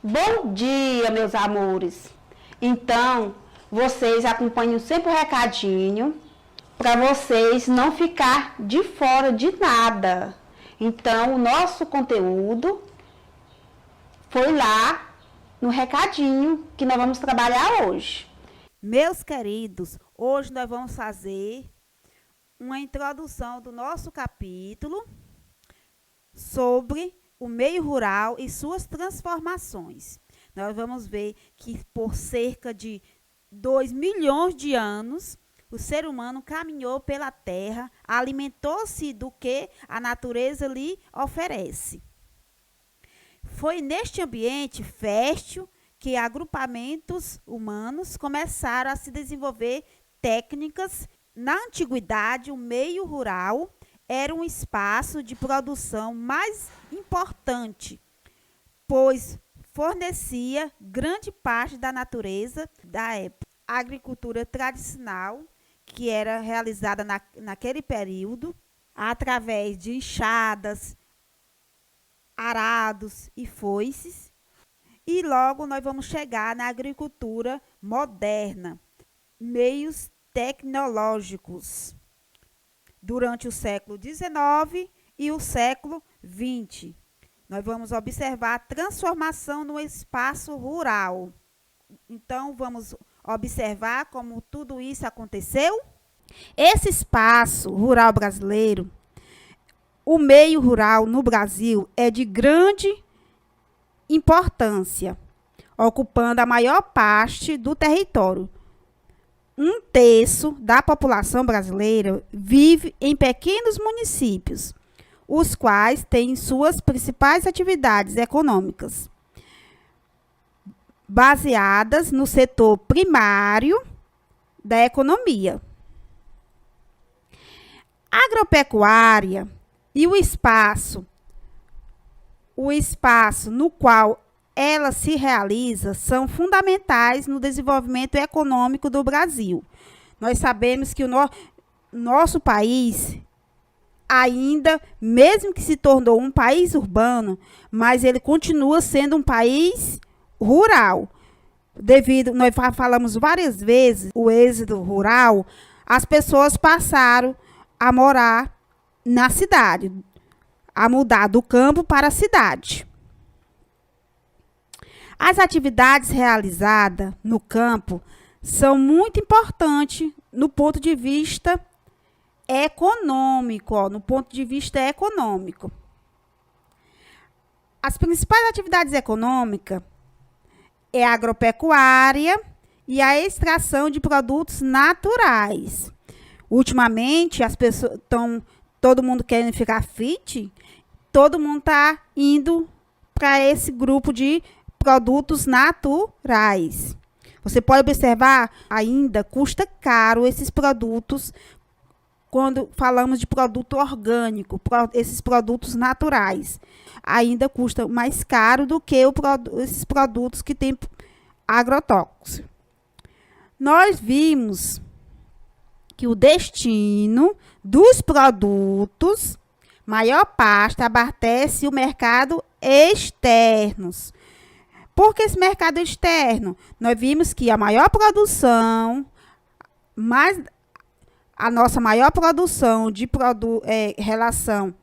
Bom dia, meus amores. Então, vocês acompanham sempre o recadinho para vocês não ficar de fora de nada. Então, o nosso conteúdo foi lá no recadinho que nós vamos trabalhar hoje. Meus queridos, hoje nós vamos fazer uma introdução do nosso capítulo sobre o meio rural e suas transformações. Nós vamos ver que por cerca de 2 milhões de anos, o ser humano caminhou pela terra, alimentou-se do que a natureza lhe oferece. Foi neste ambiente fértil que agrupamentos humanos começaram a se desenvolver técnicas. Na antiguidade, o meio rural era um espaço de produção mais importante, pois fornecia grande parte da natureza da época. A agricultura tradicional, que era realizada naquele período, através de enxadas, arados e foices. E logo nós vamos chegar na agricultura moderna, meios tecnológicos, durante o século XIX e o século XX. Nós vamos observar a transformação no espaço rural. Então, vamos observar como tudo isso aconteceu. Esse espaço rural brasileiro, o meio rural no Brasil é de grande importância, ocupando a maior parte do território. 1/3 da população brasileira vive em pequenos municípios, os quais têm suas principais atividades econômicas baseadas no setor primário da economia. A agropecuária e o espaço no qual ela se realiza são fundamentais no desenvolvimento econômico do Brasil. Nós sabemos que o nosso país ainda, mesmo que se tornou um país urbano, mas ele continua sendo um país rural. Nós falamos várias vezes, o êxodo rural, as pessoas passaram a morar na cidade, a mudar do campo para a cidade. As atividades realizadas no campo são muito importantes no ponto de vista econômico. As principais atividades econômicas é a agropecuária e a extração de produtos naturais. Ultimamente, as pessoas todo mundo querendo ficar fit, todo mundo está indo para esse grupo de produtos naturais. Você pode observar, ainda custa caro esses produtos, quando falamos de produto orgânico, esses produtos naturais. Ainda custa mais caro do que esses produtos que têm agrotóxicos. Nós vimos que o destino dos produtos, maior parte, abastece o mercado externos. Por que esse mercado externo? Nós vimos que a maior produção, a nossa maior produção de relação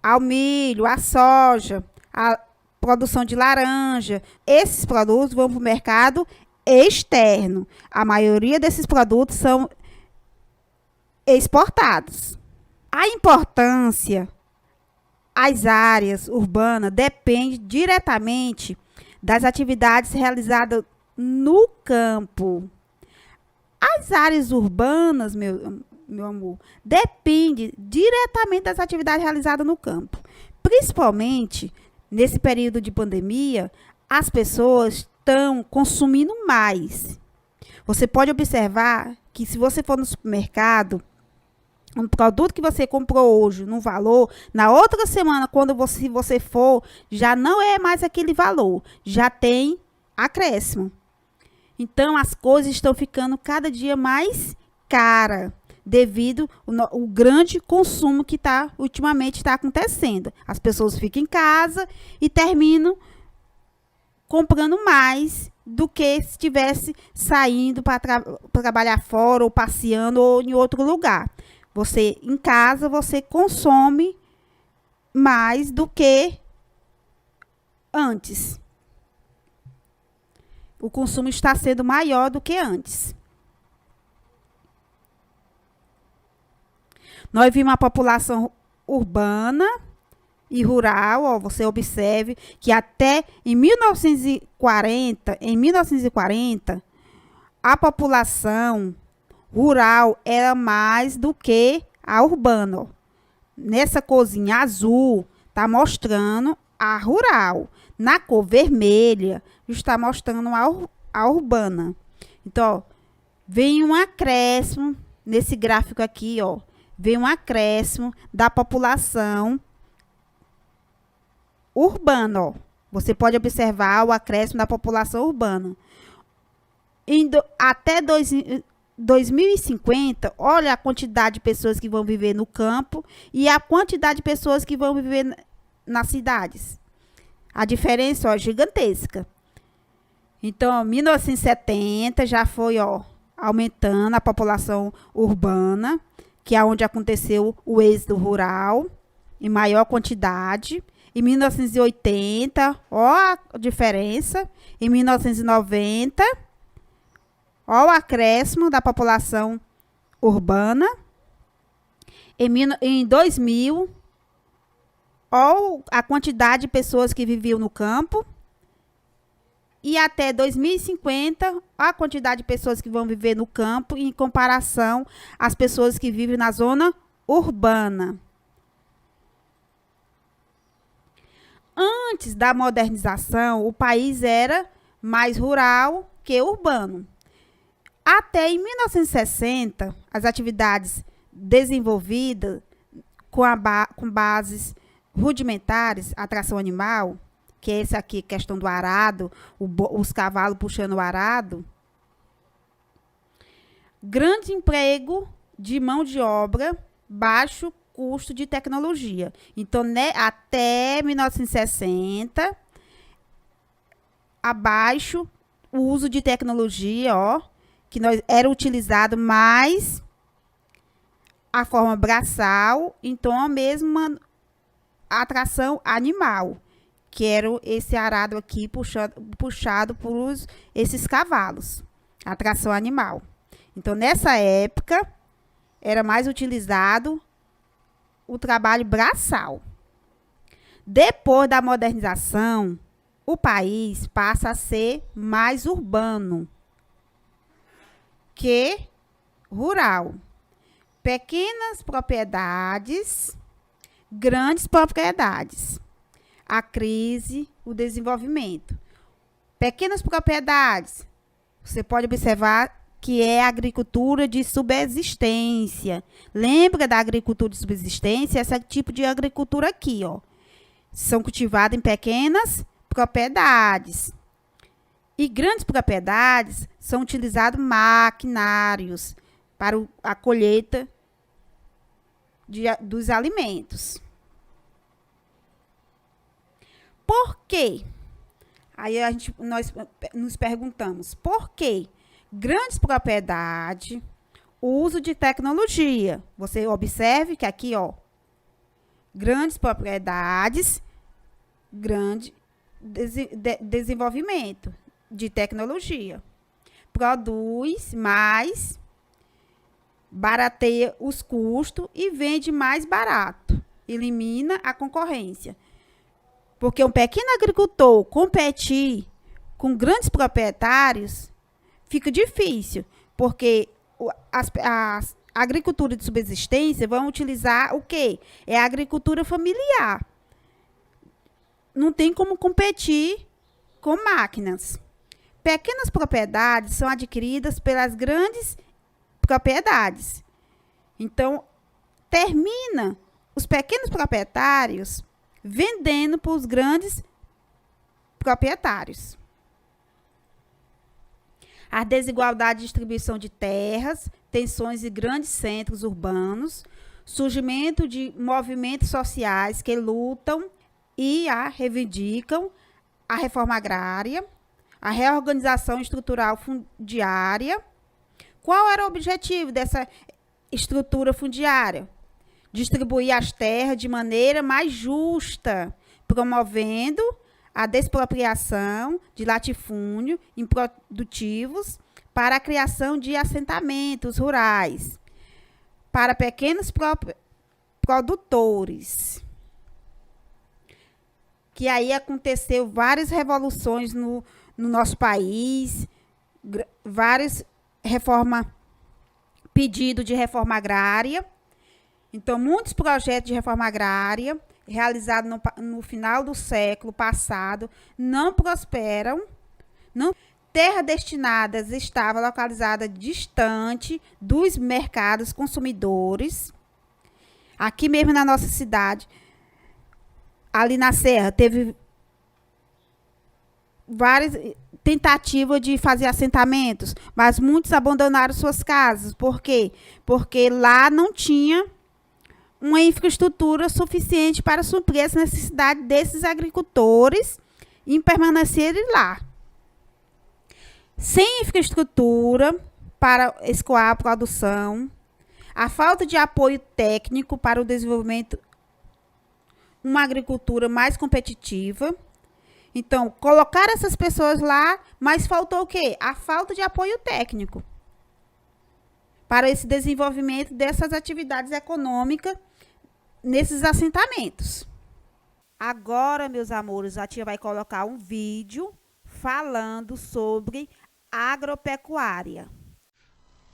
ao milho, à soja, à produção de laranja, esses produtos vão para o mercado externo. A maioria desses produtos são exportados. A importância, as áreas urbanas depende diretamente das atividades realizadas no campo. As áreas urbanas, meu amor, dependem diretamente das atividades realizadas no campo. Principalmente nesse período de pandemia, as pessoas estão consumindo mais. Você pode observar que se você for no supermercado, um produto que você comprou hoje num valor, na outra semana, quando você for, já não é mais aquele valor, já tem acréscimo. Então, as coisas estão ficando cada dia mais caras, devido ao grande consumo que ultimamente está acontecendo. As pessoas ficam em casa e terminam comprando mais do que se estivesse saindo para trabalhar fora ou passeando ou em outro lugar. Você, em casa, você consome mais do que antes. O consumo está sendo maior do que antes. Nós vimos a população urbana e rural, ó, você observe que até em 1940, a população rural era mais do que a urbana. Ó. Nessa corzinha azul, está mostrando a rural. Na cor vermelha, está mostrando a urbana. Então, ó, vem um acréscimo, nesse gráfico aqui, ó, vem um acréscimo da população urbana. Ó. Você pode observar o acréscimo da população urbana. Até 2050, olha a quantidade de pessoas que vão viver no campo e a quantidade de pessoas que vão viver nas cidades. A diferença é gigantesca. Então, 1970 já foi aumentando a população urbana, que é onde aconteceu o êxodo rural, em maior quantidade. Em 1980, ó a diferença. Em 1990, ó o acréscimo da população urbana. Em 2000, ó a quantidade de pessoas que viviam no campo. E até 2050, a quantidade de pessoas que vão viver no campo em comparação às pessoas que vivem na zona urbana. Antes da modernização, o país era mais rural que urbano. Até em 1960, as atividades desenvolvidas com bases rudimentares, a tração animal, que é esse aqui, questão do arado, os cavalos puxando o arado. Grande emprego de mão de obra, baixo custo de tecnologia. Então, né, até 1960, abaixo o uso de tecnologia, ó, que era utilizado mais a forma braçal, então a mesma atração animal, que era esse arado aqui puxado por esses cavalos, a tração animal. Então, nessa época, era mais utilizado o trabalho braçal. Depois da modernização, o país passa a ser mais urbano que rural. Pequenas propriedades, grandes propriedades. A crise, o desenvolvimento. Pequenas propriedades, você pode observar que é a agricultura de subsistência. Lembra da agricultura de subsistência? Esse tipo de agricultura aqui, ó. São cultivadas em pequenas propriedades. E grandes propriedades são utilizados maquinários para a colheita dos alimentos. Por quê? Aí nós nos perguntamos, por quê? Grandes propriedades, o uso de tecnologia. Você observe que aqui, ó, grandes propriedades, grande desenvolvimento de tecnologia. Produz mais, barateia os custos e vende mais barato. Elimina a concorrência. Porque um pequeno agricultor competir com grandes proprietários fica difícil, porque a agricultura de subsistência vão utilizar o quê? É a agricultura familiar. Não tem como competir com máquinas. Pequenas propriedades são adquiridas pelas grandes propriedades. Então, termina os pequenos proprietários vendendo para os grandes proprietários. A desigualdade de distribuição de terras, tensões em grandes centros urbanos, surgimento de movimentos sociais que lutam e reivindicam a reforma agrária, a reorganização estrutural fundiária. Qual era o objetivo dessa estrutura fundiária? Distribuir as terras de maneira mais justa, promovendo a despropriação de latifúndio improdutivos para a criação de assentamentos rurais para pequenos produtores. Que aí aconteceu várias revoluções no nosso país, vários pedidos de reforma agrária. Então, muitos projetos de reforma agrária realizados no final do século passado não prosperam. Terras destinadas estavam localizadas distante dos mercados consumidores. Aqui mesmo na nossa cidade, ali na Serra, teve várias tentativas de fazer assentamentos, mas muitos abandonaram suas casas. Por quê? Porque lá não tinha uma infraestrutura suficiente para suprir as necessidades desses agricultores em permanecerem lá. Sem infraestrutura para escoar a produção, a falta de apoio técnico para o desenvolvimento de uma agricultura mais competitiva. Então, colocar essas pessoas lá, mas faltou o quê? A falta de apoio técnico para esse desenvolvimento dessas atividades econômicas nesses assentamentos. Agora, meus amores, a tia vai colocar um vídeo falando sobre agropecuária.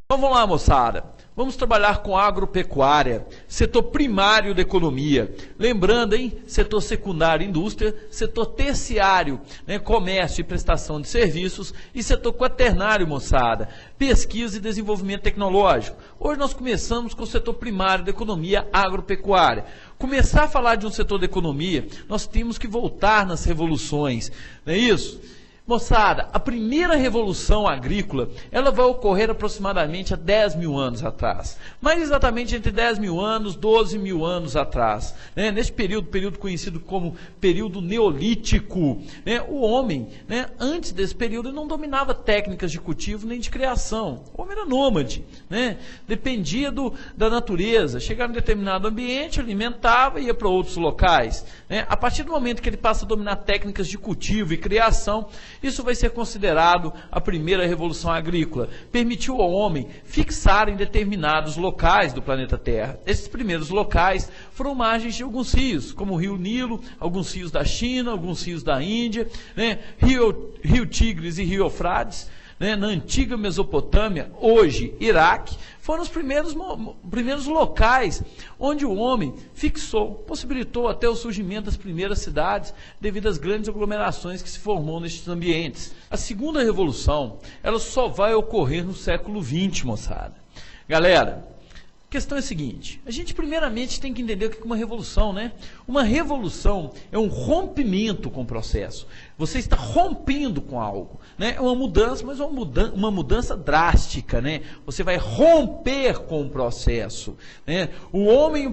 Então vamos lá, moçada. Vamos trabalhar com agropecuária, setor primário da economia. Lembrando, hein? Setor secundário, indústria, setor terciário, né? Comércio e prestação de serviços, e setor quaternário, moçada, pesquisa e desenvolvimento tecnológico. Hoje nós começamos com o setor primário da economia, agropecuária. Começar a falar de um setor da economia, nós temos que voltar nas revoluções, não é isso? Moçada, a primeira revolução agrícola, ela vai ocorrer aproximadamente há 10 mil anos atrás. Mais exatamente entre 10 mil anos, 12 mil anos atrás. Né? Neste período conhecido como período neolítico, né? O homem, né? Antes desse período, ele não dominava técnicas de cultivo nem de criação. O homem era nômade, né? Dependia da natureza. Chegava em determinado ambiente, alimentava e ia para outros locais. Né? A partir do momento que ele passa a dominar técnicas de cultivo e criação, isso vai ser considerado a primeira revolução agrícola. Permitiu ao homem fixar em determinados locais do planeta Terra. Esses primeiros locais foram margens de alguns rios, como o rio Nilo, alguns rios da China, alguns rios da Índia, né? Rio Tigres e Rio Eufrates, né? Na antiga Mesopotâmia, hoje Iraque, foram os primeiros locais onde o homem fixou, possibilitou até o surgimento das primeiras cidades devido às grandes aglomerações que se formou nestes ambientes. A segunda revolução, ela só vai ocorrer no século XX, moçada. Galera, a questão é a seguinte, a gente primeiramente tem que entender o que é uma revolução, né? Uma revolução é um rompimento com o processo. Você está rompendo com algo, né? É uma mudança, mas uma mudança drástica, né? Você vai romper com o processo, né? O homem, na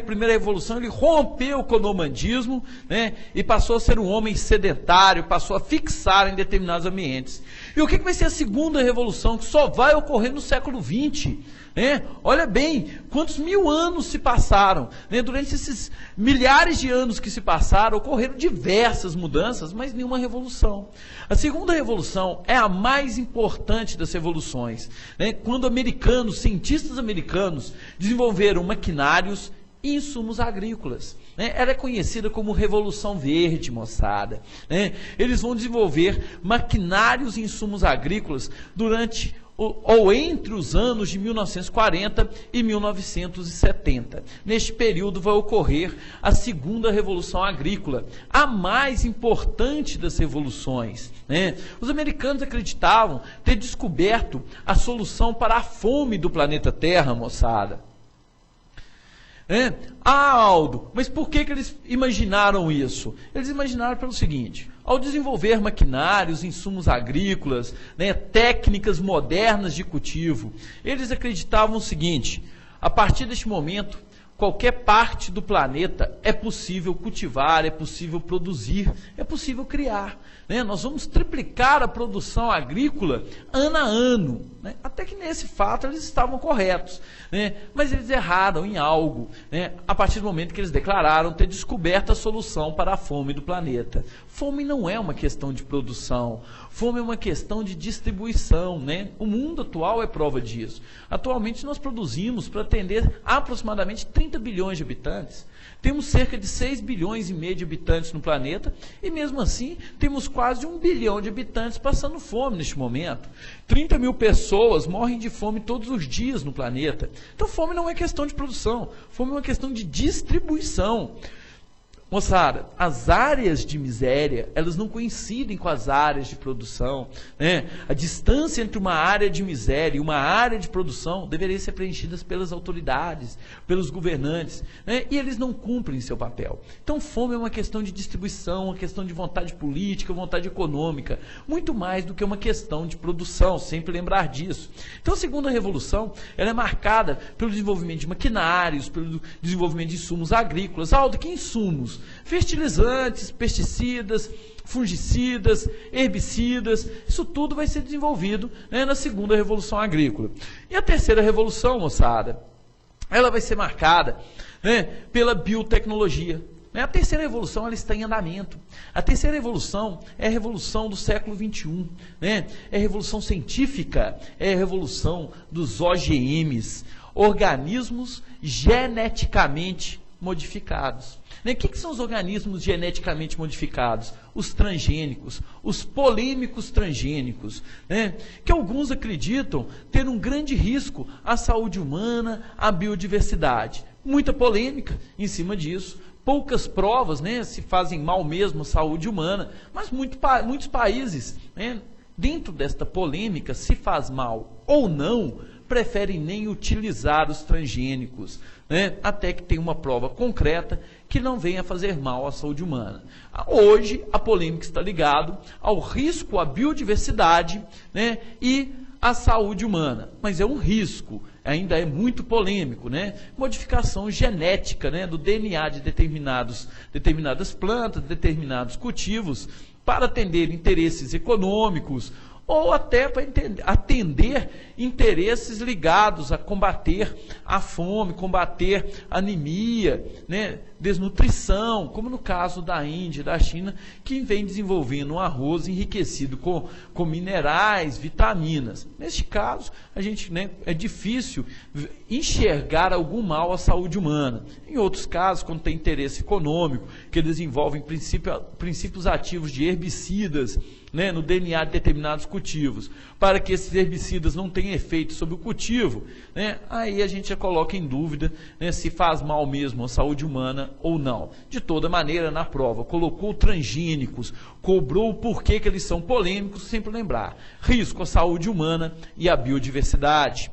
primeira revolução, ele rompeu com o nomandismo, né? E passou a ser um homem sedentário, passou a fixar em determinados ambientes. E o que vai ser a segunda revolução, que só vai ocorrer no século XX? Né? Olha bem, quantos mil anos se passaram, né? Durante esses milhares de anos que se passaram, ocorreram diversas mudanças, mas nenhuma revolução. A segunda revolução é a mais importante das revoluções, né? Quando cientistas americanos desenvolveram maquinários e insumos agrícolas. Né? Ela é conhecida como Revolução Verde, moçada. Né? Eles vão desenvolver maquinários e insumos agrícolas durante ou entre os anos de 1940 e 1970. Neste período vai ocorrer a segunda revolução agrícola, a mais importante das revoluções. Né? Os americanos acreditavam ter descoberto a solução para a fome do planeta Terra, moçada. Aldo, mas por que eles imaginaram isso? Eles imaginaram pelo seguinte: ao desenvolver maquinários, insumos agrícolas, né, técnicas modernas de cultivo, eles acreditavam o seguinte: a partir deste momento, qualquer parte do planeta é possível cultivar, é possível produzir, é possível criar. Né? Nós vamos triplicar a produção agrícola ano a ano. Né? Até que nesse fato eles estavam corretos. Né? Mas eles erraram em algo, né? A partir do momento que eles declararam ter descoberto a solução para a fome do planeta. Fome não é uma questão de produção, fome é uma questão de distribuição. Né? O mundo atual é prova disso. Atualmente nós produzimos para atender aproximadamente 30 bilhões de habitantes. Temos cerca de 6 bilhões e meio de habitantes no planeta e mesmo assim temos quase 1 bilhão de habitantes passando fome neste momento. 30 mil pessoas morrem de fome todos os dias no planeta. Então fome não é questão de produção, fome é uma questão de distribuição. Moçada, as áreas de miséria, elas não coincidem com as áreas de produção. Né? A distância entre uma área de miséria e uma área de produção deveria ser preenchida pelas autoridades, pelos governantes, né? E eles não cumprem seu papel. Então, fome é uma questão de distribuição, uma questão de vontade política, vontade econômica, muito mais do que uma questão de produção, sempre lembrar disso. Então, a segunda revolução, ela é marcada pelo desenvolvimento de maquinários, pelo desenvolvimento de insumos agrícolas. Aldo, que insumos? Fertilizantes, pesticidas, fungicidas, herbicidas, isso tudo vai ser desenvolvido, né, na segunda revolução agrícola. E a terceira revolução, moçada, ela vai ser marcada, né, pela biotecnologia. A terceira revolução, ela está em andamento. A terceira revolução é a revolução do século XXI, né? É a revolução científica, é a revolução dos OGMs, organismos geneticamente modificados. O que são os organismos geneticamente modificados? Os transgênicos, os polêmicos transgênicos, né? Que alguns acreditam ter um grande risco à saúde humana, à biodiversidade. Muita polêmica em cima disso, poucas provas, né, se fazem mal mesmo à saúde humana, mas muitos países, né, dentro desta polêmica, se faz mal ou não, preferem nem utilizar os transgênicos, né, até que tenha uma prova concreta que não venha fazer mal à saúde humana. Hoje, a polêmica está ligada ao risco à biodiversidade, né, e à saúde humana, mas é um risco, ainda é muito polêmico, né? Modificação genética, né, do DNA de determinadas plantas, determinados cultivos, para atender interesses econômicos, ou até para atender interesses ligados a combater a fome, combater a anemia, né, desnutrição, como no caso da Índia e da China, que vem desenvolvendo um arroz enriquecido com minerais, vitaminas. Neste caso, a gente, né, é difícil enxergar algum mal à saúde humana. Em outros casos, quando tem interesse econômico, que desenvolvem princípios ativos de herbicidas, né, no DNA de determinados cultivos, para que esses herbicidas não tenham efeito sobre o cultivo, né, aí a gente já coloca em dúvida, né, se faz mal mesmo à saúde humana ou não. De toda maneira, na prova, colocou transgênicos, cobrou o porquê que eles são polêmicos, sempre lembrar: risco à saúde humana e à biodiversidade.